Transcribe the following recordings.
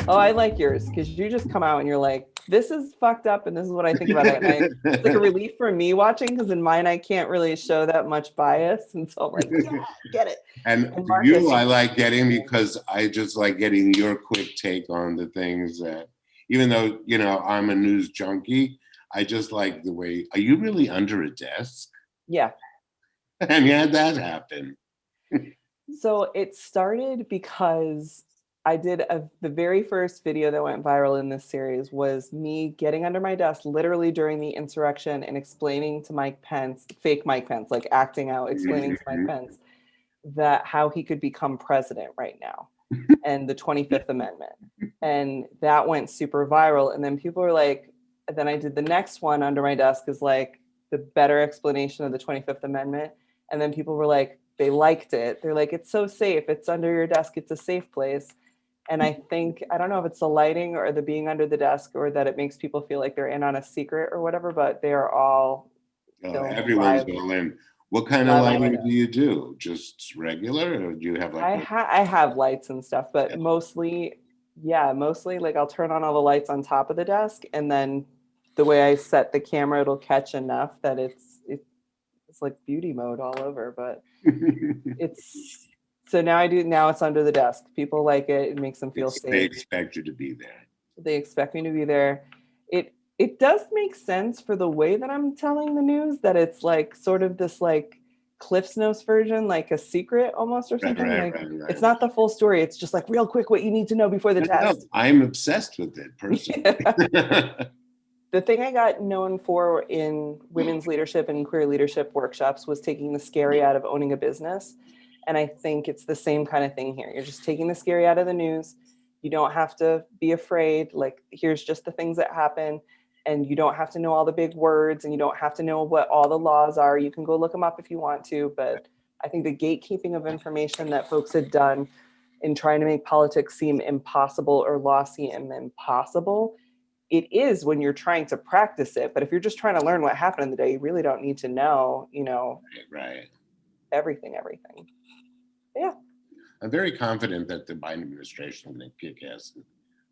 Oh, I like yours because you just come out and you're like, this is fucked up and this is what I think about it. And it's like a relief for me watching because in mine, I can't really show that much bias. And so I'm like, yeah, get it. And Marcus, I like getting because I just like getting your quick take on the things that, even though, you know, I'm a news junkie, I just like the way, are you really under a desk? Yeah. And yeah, that happened. So it started because I did the very first video that went viral in this series was me getting under my desk literally during the insurrection and explaining to Mike Pence, fake Mike Pence, like acting out, explaining to Mike Pence that how he could become president right now and the 25th Amendment. And that went super viral. And then people were like, then I did the next one under my desk is like the better explanation of the 25th Amendment. And then people were like, they liked it. They're like, it's so safe. It's under your desk. It's a safe place. And I think, I don't know if it's the lighting or the being under the desk or that it makes people feel like they're in on a secret or whatever, but they are all everyone's all in. What kind of lighting do you do? Just regular, or do you have like? I have lights and stuff, but mostly like I'll turn on all the lights on top of the desk, and then the way I set the camera, it'll catch enough that it's like beauty mode all over. But it's so now it's under the desk. People like it. It makes them feel safe. They expect you to be there. They expect me to be there. It does make sense for the way that I'm telling the news, that it's like sort of this like Cliff's Notes version, like a secret almost or something. Right. It's not the full story. It's just like real quick what you need to know before the test. No, I'm obsessed with it personally. The thing I got known for in women's leadership and queer leadership workshops was taking the scary out of owning a business. And I think it's the same kind of thing here. You're just taking the scary out of the news. You don't have to be afraid. Like, here's just the things that happen. And you don't have to know all the big words, and you don't have to know what all the laws are. You can go look them up if you want to. But I think the gatekeeping of information that folks had done in trying to make politics seem impossible or law seem impossible, it is when you're trying to practice it. But if you're just trying to learn what happened in the day, you really don't need to know, right. everything. Yeah. I'm very confident that the Biden administration is going to kick ass.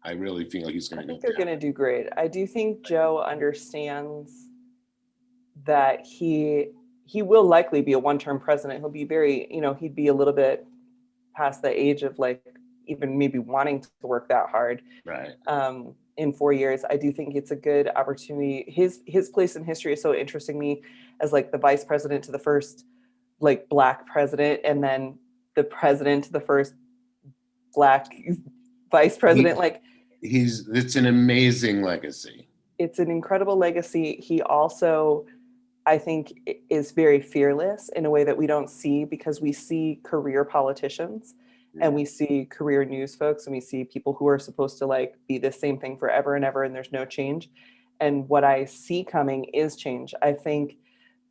I really feel he's going to. I think they're going to do great. I do think Joe understands that he will likely be a one-term president. He'll be very, he'd be a little bit past the age of like even maybe wanting to work that hard. Right. In 4 years, I do think it's a good opportunity. His place in history is so interesting to me as like the vice president to the first like Black president, and then the president to the first Black vice president. It's an amazing legacy. It's an incredible legacy. He also, I think, is very fearless in a way that we don't see, because we see career politicians and we see career news folks, and we see people who are supposed to like be the same thing forever and ever, and there's no change. And what I see coming is change. I think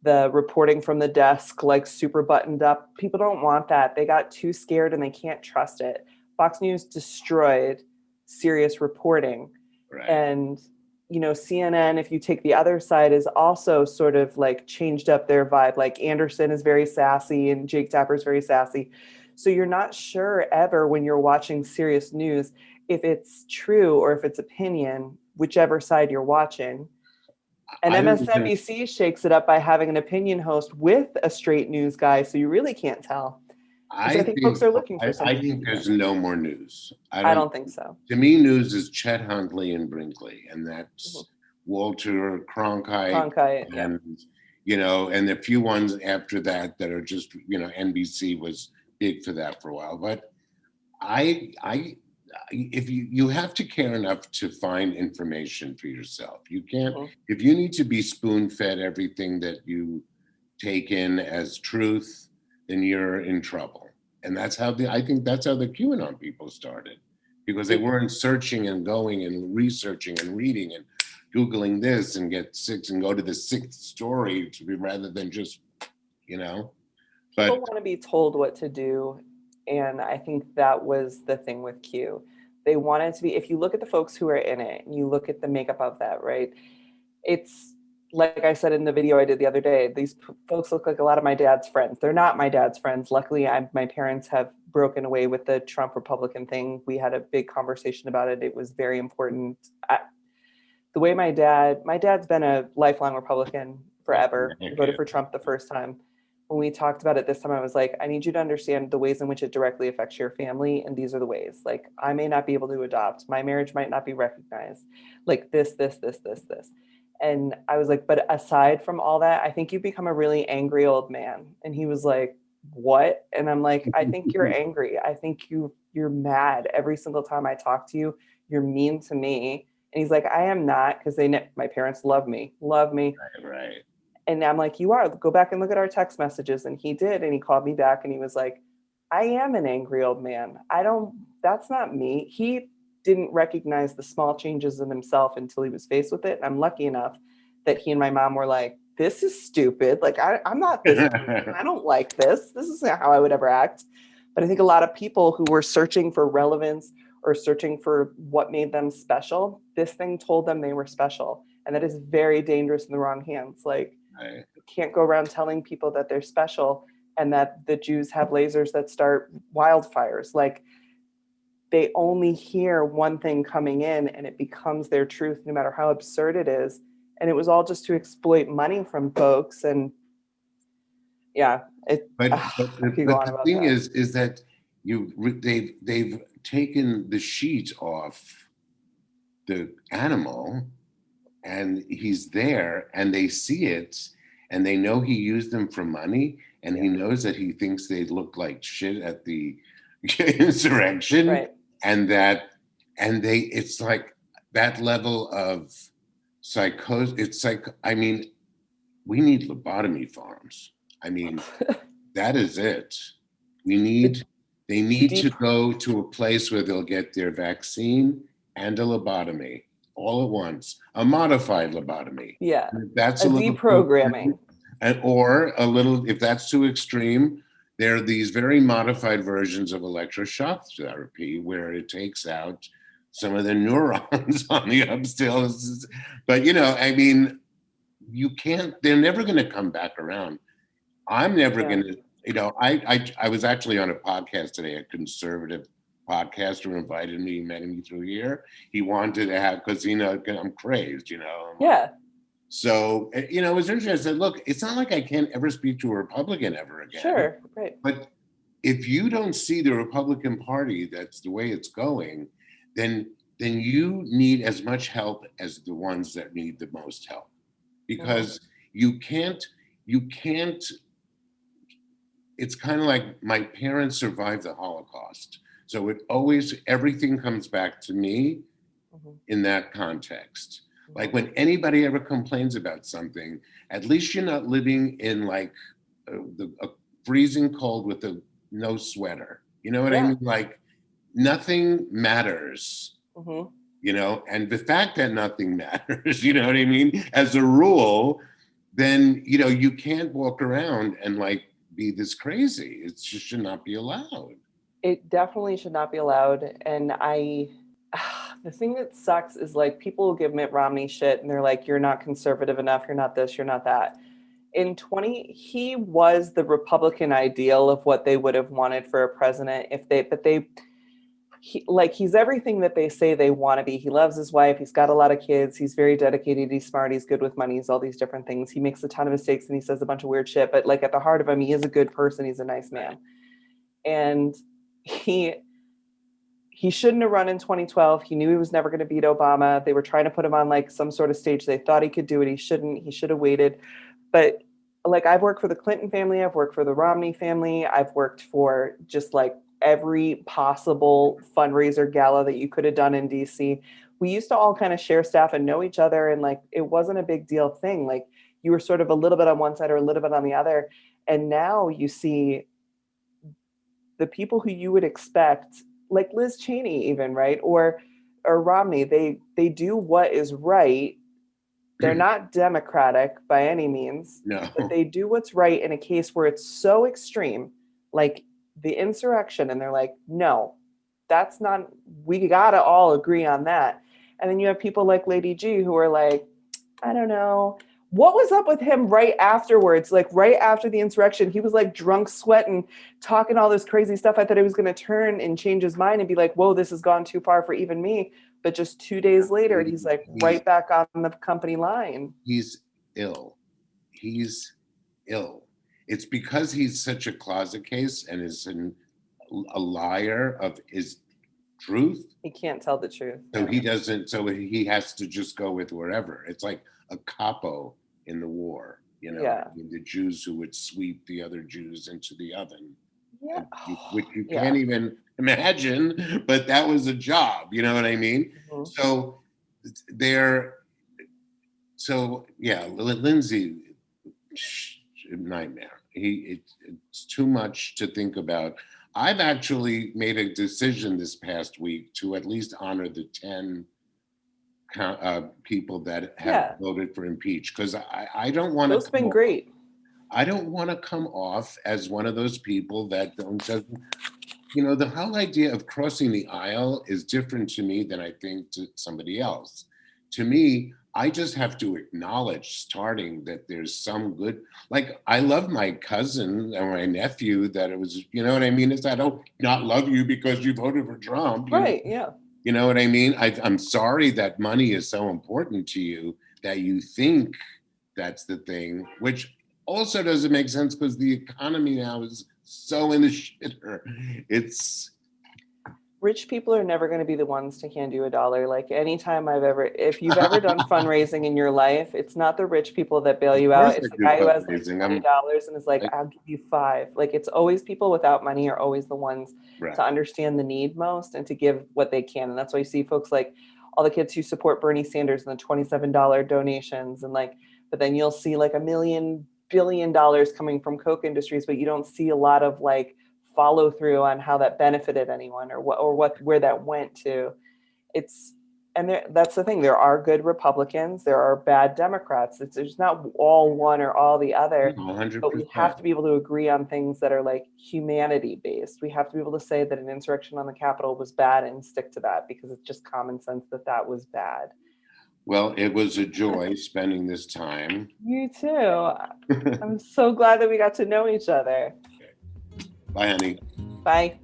the reporting from the desk, like super buttoned up, people don't want that. They got too scared and they can't trust it. Fox News destroyed serious reporting. Right. And CNN, if you take the other side, is also sort of like changed up their vibe. Like Anderson is very sassy and Jake Tapper is very sassy. So you're not sure ever when you're watching serious news if it's true or if it's opinion, whichever side you're watching. And MSNBC shakes it up by having an opinion host with a straight news guy, so you really can't tell. I think folks are looking for something. I think there's no more news. I don't think so. To me, news is Chet Huntley and Brinkley, and that's Walter Cronkite, and and the few ones after that are just NBC was big for that for a while. But if you have to care enough to find information for yourself. You can't, if you need to be spoon-fed everything that you take in as truth, then you're in trouble. And that's how I think that's how the QAnon people started, because they weren't searching and going and researching and reading and Googling this and get six and go to the sixth story rather than just, People want to be told what to do. And I think that was the thing with Q. They wanted to be, if you look at the folks who are in it and you look at the makeup of that, right? It's like I said in the video I did the other day, these folks look like a lot of my dad's friends. They're not my dad's friends. Luckily, my parents have broken away with the Trump Republican thing. We had a big conversation about it. It was very important. The way my dad's been a lifelong Republican forever. He voted for Trump the first time. When we talked about it this time, I was like, I need you to understand the ways in which it directly affects your family. And these are the ways. Like, I may not be able to adopt. My marriage might not be recognized. Like this. And I was like, but aside from all that, I think you become a really angry old man. And he was like, what? And I'm like, I think you're angry. I think you're mad every single time I talk to you. You're mean to me. And he's like, I am not, because my parents love me. Right. And I'm like, you are. Go back and look at our text messages. And he did. And he called me back and he was like, I am an angry old man. That's not me. He didn't recognize the small changes in himself until he was faced with it. And I'm lucky enough that he and my mom were like, this is stupid. Like, I'm not this person. I don't like this. This isn't how I would ever act. But I think a lot of people who were searching for relevance or searching for what made them special, this thing told them they were special. And that is very dangerous in the wrong hands. Like, Right. you can't go around telling people that they're special and that the Jews have lasers that start wildfires. Like, they only hear one thing coming in and it becomes their truth, no matter how absurd it is. And it was all just to exploit money from folks. And yeah, But I could go but on the about thing that. is that they've taken the sheet off the animal, and he's there, and they see it, and they know he used them for money, and he knows that he thinks they look like shit at the insurrection, Right. and it's like that level of psychosis. It's like, I mean, we need lobotomy farms. I mean, that is it. The They need to deep, go to a place where they'll get their vaccine and a lobotomy all at once, a modified lobotomy. yeah, If that's a a little too extreme, deprogramming. or a little, if that's too extreme, there are these very modified versions of electroshock therapy where it takes out some of the neurons on the upstills. But, I mean, you can't, they're never going to come back around. I'm never Yeah. going to, I was actually on a podcast today, a conservative podcaster invited me, met me through here. He wanted to have, because, I'm crazed, Yeah. So, it was interesting. I said, look, it's not like I can't ever speak to a Republican ever again. Sure. Right. But if you don't see the Republican Party, that's the way it's going, then you need as much help as the ones that need the most help. Because you can't, it's kind of like my parents survived the Holocaust. So everything comes back to me in that context. Like, when anybody ever complains about something, at least you're not living in like a freezing cold with no sweater. You know what I Yeah. mean? Like, nothing matters, Mm-hmm. and the fact that nothing matters, you know what I mean? As a rule, then, you can't walk around and like be this crazy. It just should not be allowed. It definitely should not be allowed. And the thing that sucks is like people will give Mitt Romney shit and they're like, you're not conservative enough. You're not this, you're not that. He was the Republican ideal of what they would have wanted for a president he's everything that they say they want to be. He loves his wife. He's got a lot of kids. He's very dedicated. He's smart. He's good with money. He's all these different things. He makes a ton of mistakes and he says a bunch of weird shit, but like at the heart of him, he is a good person. He's a nice man. And he shouldn't have run in 2012. He knew he was never going to beat Obama. They were trying to put him on like some sort of stage. They thought he could do it. He shouldn't. He should have waited. But like, I've worked for the Clinton family. I've worked for the Romney family. I've worked for just like every possible fundraiser gala that you could have done in DC. We used to all kind of share staff and know each other. And like, it wasn't a big deal thing. Like, you were sort of a little bit on one side or a little bit on the other. And now you see the people who you would expect, like Liz Cheney even, right? Or Romney, they do what is right. They're not democratic by any means, No. but they do what's right in a case where it's so extreme, like the insurrection, and they're like, no, that's not, we gotta all agree on that. And then you have people like Lady G who are like, I don't know, What was up with him right afterwards? Like right after the insurrection, he was like drunk, sweating, talking all this crazy stuff. I thought he was going to turn and change his mind and be like, whoa, this has gone too far for even me. But just 2 days later, he's like right back on the company line. He's ill. He's ill. It's because he's such a closet case and is a liar of his truth. He can't tell the truth. So he doesn't, so he has to just go with wherever. It's like a capo in the war, you know, Yeah. the Jews who would sweep the other Jews into the oven. Yeah. Which you can't even imagine, but that was a job, you know what I mean? Mm-hmm. So Lindsay, nightmare. It's too much to think about. I've actually made a decision this past week to at least honor the 10 people that have voted for impeach, because I don't want to. Those have been great. I don't want to come off as one of those people that doesn't, you know, the whole idea of crossing the aisle is different to me than I think to somebody else. To me, I just have to acknowledge starting that there's some good, like I love my cousin and my nephew that it was, you know what I mean? It's I don't not love you because you voted for Trump. Right, yeah. You know what I mean? I'm sorry that money is so important to you that you think that's the thing, which also doesn't make sense because the economy now is so in the shitter. It's rich people are never going to be the ones to hand you $1. Like anytime if you've ever done fundraising in your life, it's not the rich people that bail you out. It's the guy who has like $20 and is like, I'll give you $5. Like it's always people without money are always the ones to understand the need most and to give what they can. And that's why you see folks like all the kids who support Bernie Sanders and the $27 donations and like, but then you'll see like $1 billion coming from Coke Industries, but you don't see a lot of like follow through on how that benefited anyone or where that went to. That's the thing. There are good Republicans. There are bad Democrats. There's not all one or all the other, 100%. But we have to be able to agree on things that are like humanity based. We have to be able to say that an insurrection on the Capitol was bad and stick to that because it's just common sense that was bad. Well, it was a joy spending this time. You too. I'm so glad that we got to know each other. Bye, honey. Bye.